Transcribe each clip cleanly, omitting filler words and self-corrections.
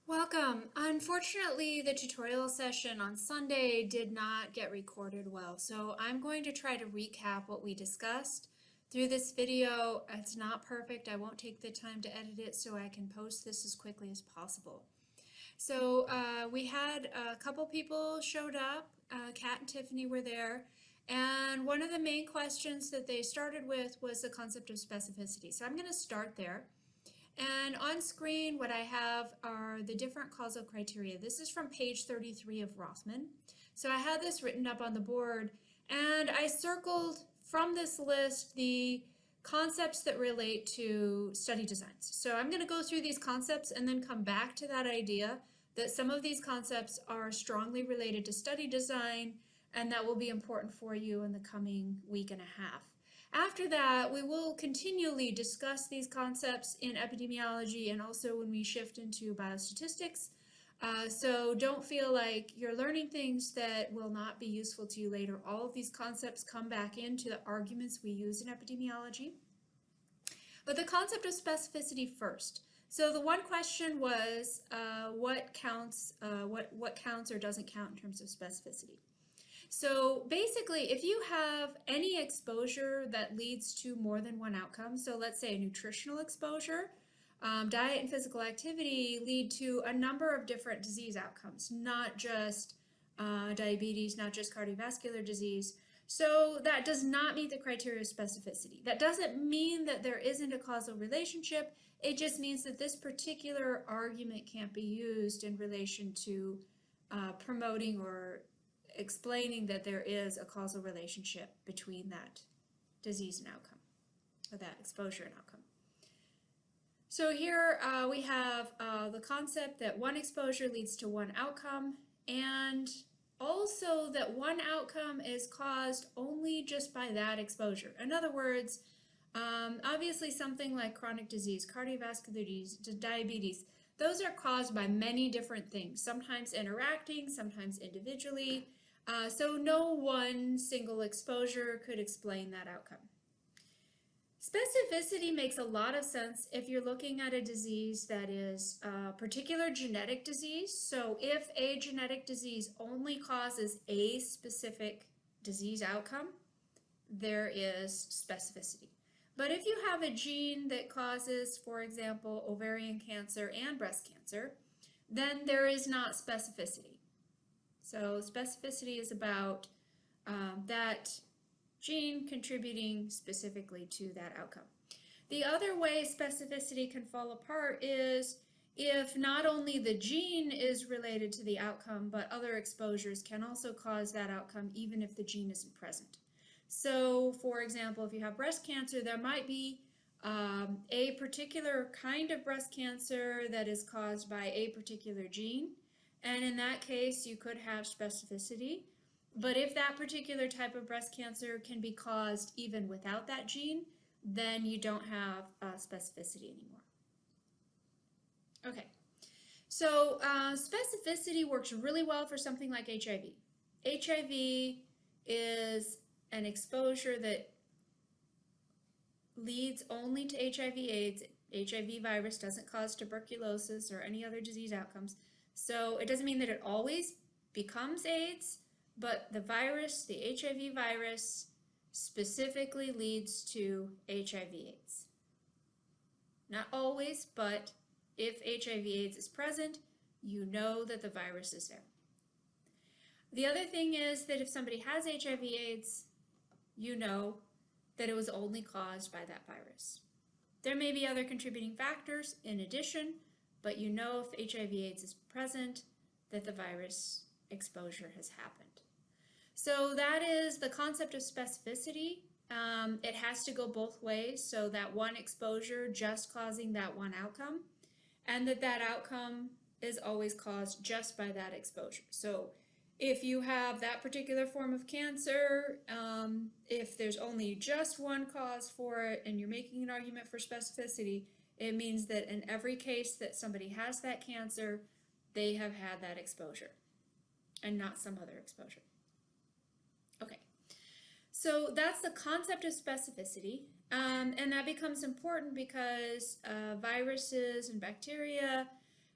Welcome. Unfortunately, the tutorial session on Sunday did not get recorded well, so I'm going to try to recap what we discussed through this video. It's not perfect. I won't take the time to edit it so I can post this as quickly as possible. So we had a couple people showed up. Kat and Tiffany were there. And one of the main questions that they started with was the concept of specificity. So I'm going to start there. And on screen, what I have are the different causal criteria. This is from page 33 of Rothman. So I had this written up on the board, and I circled from this list the concepts that relate to study designs. So I'm going to go through these concepts and then come back to that idea that some of these concepts are strongly related to study design, and that will be important for you in the coming week and a half. After that, we will continually discuss these concepts in epidemiology and also when we shift into biostatistics. So don't feel like you're learning things that will not be useful to you later. All of these concepts come back into the arguments we use in epidemiology. But the concept of specificity first. So the one question was what counts or doesn't count in terms of specificity. So basically, if you have any exposure that leads to more than one outcome, so let's say a nutritional exposure, diet and physical activity lead to a number of different disease outcomes, not just diabetes, not just cardiovascular disease. So that does not meet the criteria of specificity. That doesn't mean that there isn't a causal relationship. It just means that this particular argument can't be used in relation to promoting or explaining that there is a causal relationship between that disease and outcome, or that exposure and outcome. So here we have the concept that one exposure leads to one outcome, and also that one outcome is caused only just by that exposure. In other words, obviously something like chronic disease, cardiovascular disease, diabetes, those are caused by many different things, sometimes interacting, sometimes individually. So no one single exposure could explain that outcome. Specificity makes a lot of sense if you're looking at a disease that is a particular genetic disease. So if a genetic disease only causes a specific disease outcome, there is specificity. But if you have a gene that causes, for example, ovarian cancer and breast cancer, then there is not specificity. So specificity is about that gene contributing specifically to that outcome. The other way specificity can fall apart is if not only the gene is related to the outcome, but other exposures can also cause that outcome even if the gene isn't present. So for example, if you have breast cancer, there might be a particular kind of breast cancer that is caused by a particular gene. And in that case, you could have specificity. But if that particular type of breast cancer can be caused even without that gene, then you don't have specificity anymore. Okay, so specificity works really well for something like HIV. HIV is an exposure that leads only to HIV/AIDS. HIV virus doesn't cause tuberculosis or any other disease outcomes. So it doesn't mean that it always becomes AIDS, but the virus, the HIV virus, specifically leads to HIV/AIDS. Not always, but if HIV/AIDS is present, you know that the virus is there. The other thing is that if somebody has HIV/AIDS, you know that it was only caused by that virus. There may be other contributing factors in addition, but you know if HIV/AIDS is present, that the virus exposure has happened. So that is the concept of specificity. It has to go both ways, so that one exposure just causing that one outcome, and that outcome is always caused just by that exposure. So if you have that particular form of cancer, if there's only just one cause for it and you're making an argument for specificity, it means that in every case that somebody has that cancer, they have had that exposure and not some other exposure. Okay, so that's the concept of specificity, and that becomes important because viruses and bacteria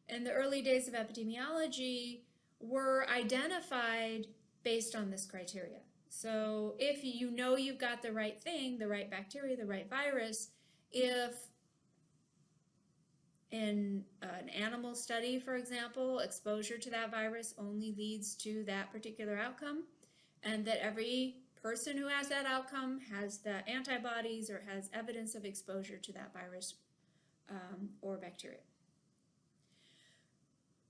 in the early days of epidemiology were identified based on this criteria. So if you know you've got the right thing, the right bacteria, the right virus, if in an animal study, for example, exposure to that virus only leads to that particular outcome, and that every person who has that outcome has the antibodies or has evidence of exposure to that virus or bacteria.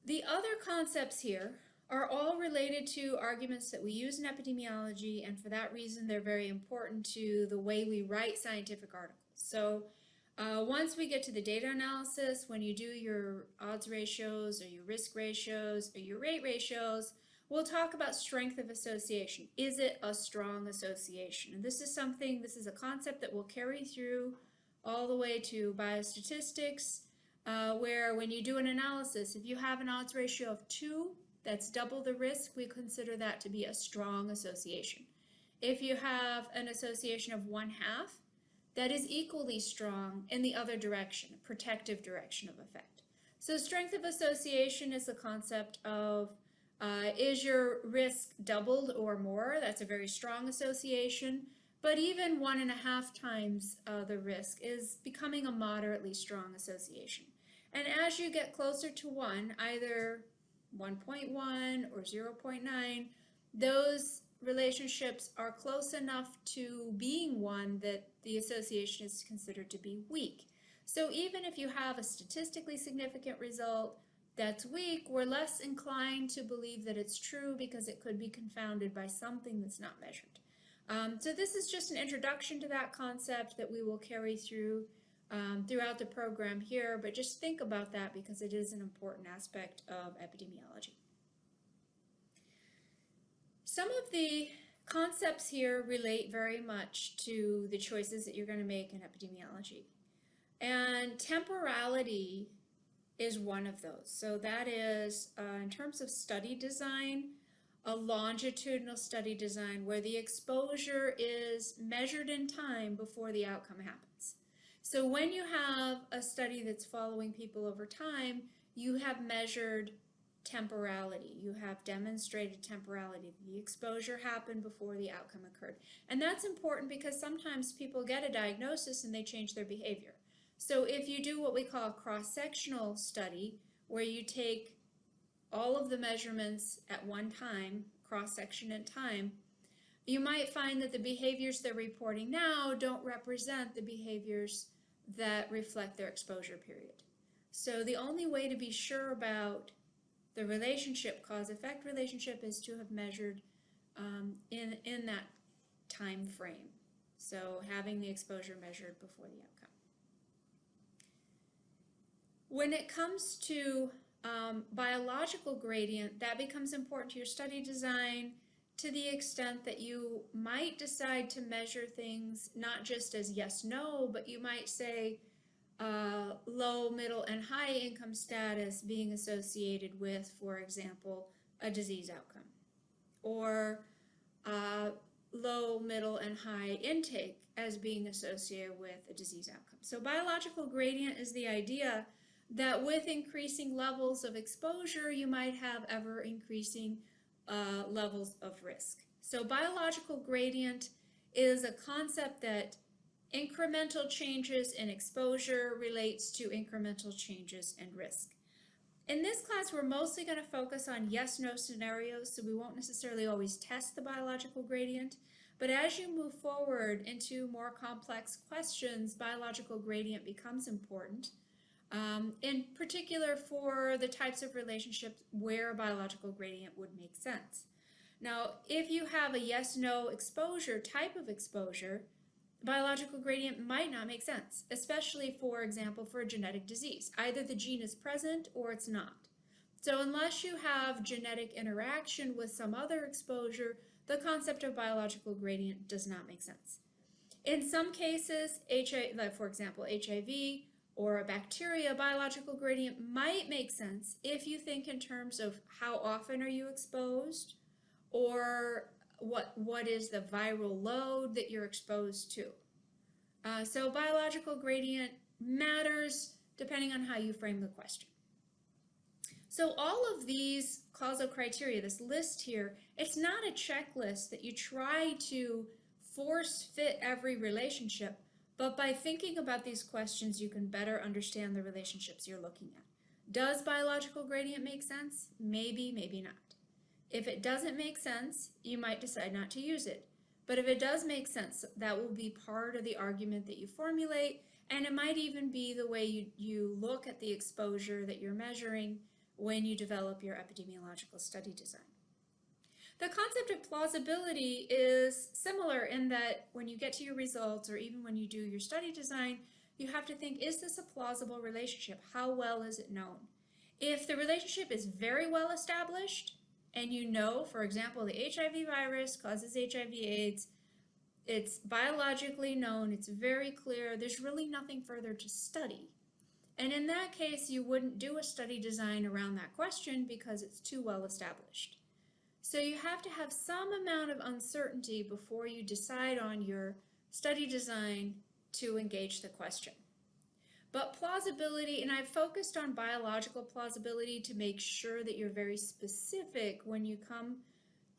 The other concepts here are all related to arguments that we use in epidemiology, and for that reason they're very important to the way we write scientific articles. So once we get to the data analysis, when you do your odds ratios or your risk ratios or your rate ratios, we'll talk about strength of association. Is it a strong association? And this is a concept that will carry through all the way to biostatistics, where when you do an analysis, if you have an odds ratio of 2, that's double the risk, we consider that to be a strong association. If you have an association of 1/2, that is equally strong in the other direction, protective direction of effect. So strength of association is the concept of is your risk doubled or more? That's a very strong association. But even 1.5 times the risk is becoming a moderately strong association. And as you get closer to 1, either 1.1 or 0.9, those relationships are close enough to being 1 that the association is considered to be weak. So even if you have a statistically significant result that's weak, we're less inclined to believe that it's true because it could be confounded by something that's not measured. So this is just an introduction to that concept that we will carry through throughout the program here, but just think about that because it is an important aspect of epidemiology. Some of the concepts here relate very much to the choices that you're going to make in epidemiology. And temporality is one of those. So that is, in terms of study design, a longitudinal study design where the exposure is measured in time before the outcome happens. So when you have a study that's following people over time, you have measured temporality. You have demonstrated temporality. The exposure happened before the outcome occurred. And that's important because sometimes people get a diagnosis and they change their behavior. So if you do what we call a cross-sectional study, where you take all of the measurements at one time, cross-section in time, you might find that the behaviors they're reporting now don't represent the behaviors that reflect their exposure period. So the only way to be sure about the relationship, cause-effect relationship, is to have measured in that time frame. So having the exposure measured before the outcome. When it comes to biological gradient, that becomes important to your study design to the extent that you might decide to measure things not just as yes, no, but you might say low, middle, and high income status being associated with, for example, a disease outcome, or low, middle, and high intake as being associated with a disease outcome. So biological gradient is the idea that with increasing levels of exposure, you might have ever increasing levels of risk. So biological gradient is a concept that incremental changes in exposure relates to incremental changes in risk. In this class, we're mostly going to focus on yes-no scenarios, so we won't necessarily always test the biological gradient. But as you move forward into more complex questions, biological gradient becomes important. In particular for the types of relationships where a biological gradient would make sense. Now, if you have a yes-no exposure, type of exposure, biological gradient might not make sense, especially, for example, for a genetic disease. Either the gene is present or it's not. So unless you have genetic interaction with some other exposure, the concept of biological gradient does not make sense. In some cases, for example, HIV, or a bacteria, biological gradient might make sense if you think in terms of how often are you exposed, or what is the viral load that you're exposed to. So biological gradient matters depending on how you frame the question. So all of these causal criteria, this list here, it's not a checklist that you try to force fit every relationship, but by thinking about these questions, you can better understand the relationships you're looking at. Does biological gradient make sense? Maybe, maybe not. If it doesn't make sense, you might decide not to use it. But if it does make sense, that will be part of the argument that you formulate, and it might even be the way you look at the exposure that you're measuring when you develop your epidemiological study design. The concept of plausibility is similar in that when you get to your results, or even when you do your study design, you have to think, is this a plausible relationship? How well is it known? If the relationship is very well established, and you know, for example, the HIV virus causes HIV/AIDS, it's biologically known, it's very clear, there's really nothing further to study. And in that case, you wouldn't do a study design around that question because it's too well established. So you have to have some amount of uncertainty before you decide on your study design to engage the question. But plausibility, and I've focused on biological plausibility to make sure that you're very specific when you come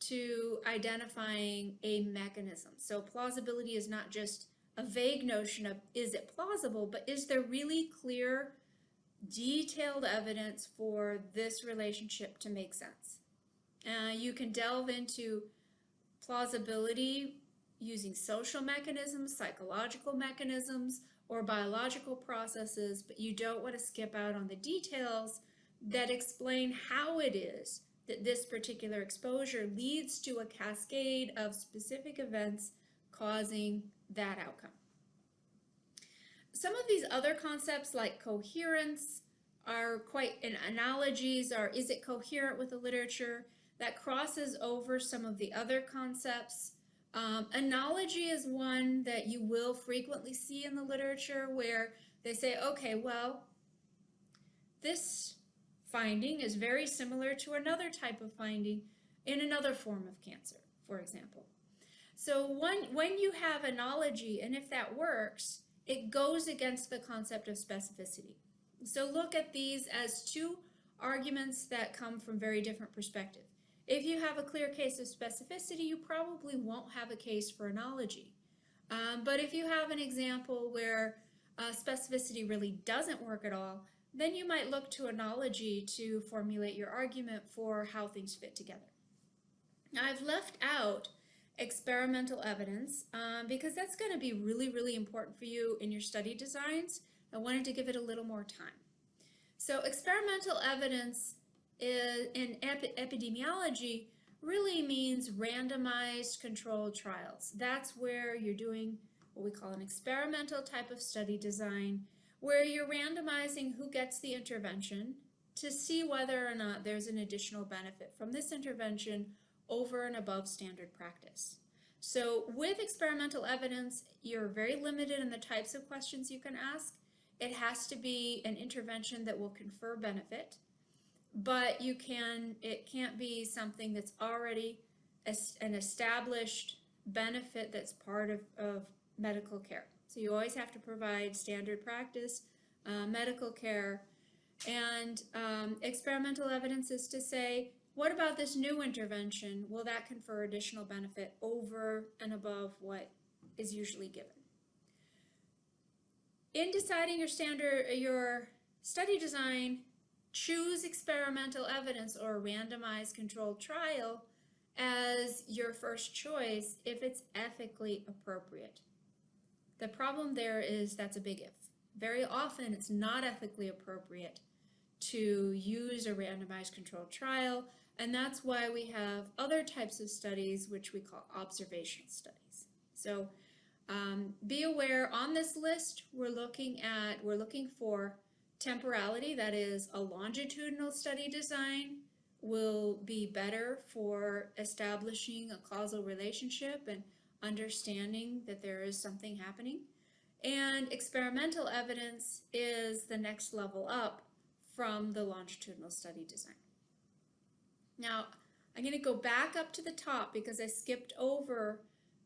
to identifying a mechanism. So plausibility is not just a vague notion of is it plausible, but is there really clear, detailed evidence for this relationship to make sense? You can delve into plausibility using social mechanisms, psychological mechanisms, or biological processes, but you don't want to skip out on the details that explain how it is that this particular exposure leads to a cascade of specific events causing that outcome. Some of these other concepts like coherence are quite, and analogies are, is it coherent with the literature? That crosses over some of the other concepts. Analogy is one that you will frequently see in the literature where they say, okay, well, this finding is very similar to another type of finding in another form of cancer, for example. So when you have analogy, and if that works, it goes against the concept of specificity. So look at these as two arguments that come from very different perspectives. If you have a clear case of specificity, you probably won't have a case for analogy. But if you have an example where specificity really doesn't work at all, then you might look to analogy to formulate your argument for how things fit together. Now, I've left out experimental evidence because that's going to be really, really important for you in your study designs. I wanted to give it a little more time. So experimental evidence in epidemiology really means randomized controlled trials. That's where you're doing what we call an experimental type of study design, where you're randomizing who gets the intervention to see whether or not there's an additional benefit from this intervention over and above standard practice. So with experimental evidence, you're very limited in the types of questions you can ask. It has to be an intervention that will confer benefit, but it can't be something that's already an established benefit that's part of medical care. So you always have to provide standard practice, medical care, and experimental evidence is to say, what about this new intervention? Will that confer additional benefit over and above what is usually given? In deciding your study design, choose experimental evidence or a randomized controlled trial as your first choice if it's ethically appropriate. The problem there is that's a big if. Very often it's not ethically appropriate to use a randomized controlled trial, and that's why we have other types of studies which we call observational studies. So be aware, on this list we're looking for temporality, that is a longitudinal study design will be better for establishing a causal relationship and understanding that there is something happening. And experimental evidence is the next level up from the longitudinal study design. Now, I'm going to go back up to the top because I skipped over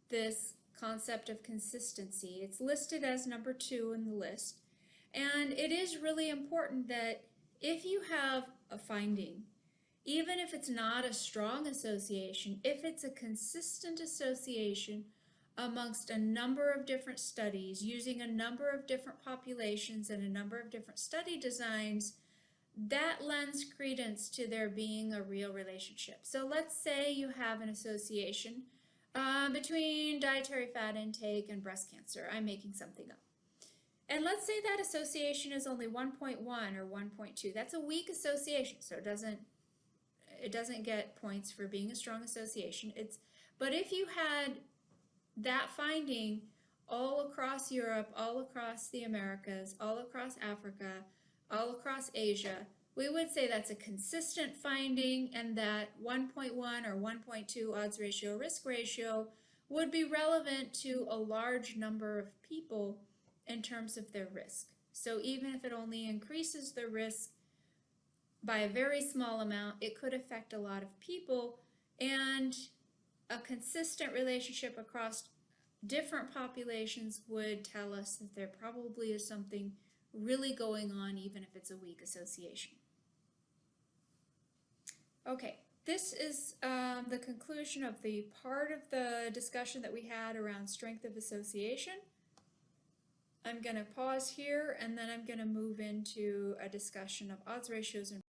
this concept of consistency. It's listed as number 2 in the list. And it is really important that if you have a finding, even if it's not a strong association, if it's a consistent association amongst a number of different studies using a number of different populations and a number of different study designs, that lends credence to there being a real relationship. So let's say you have an association between dietary fat intake and breast cancer. I'm making something up. And let's say that association is only 1.1 or 1.2. That's a weak association, so it doesn't get points for being a strong association. But if you had that finding all across Europe, all across the Americas, all across Africa, all across Asia, we would say that's a consistent finding, and that 1.1 or 1.2 odds ratio risk ratio would be relevant to a large number of people in terms of their risk. So even if it only increases the risk by a very small amount, it could affect a lot of people, and a consistent relationship across different populations would tell us that there probably is something really going on, even if it's a weak association. Okay, this is the conclusion of the part of the discussion that we had around strength of association. I'm going to pause here, and then I'm going to move into a discussion of odds ratios and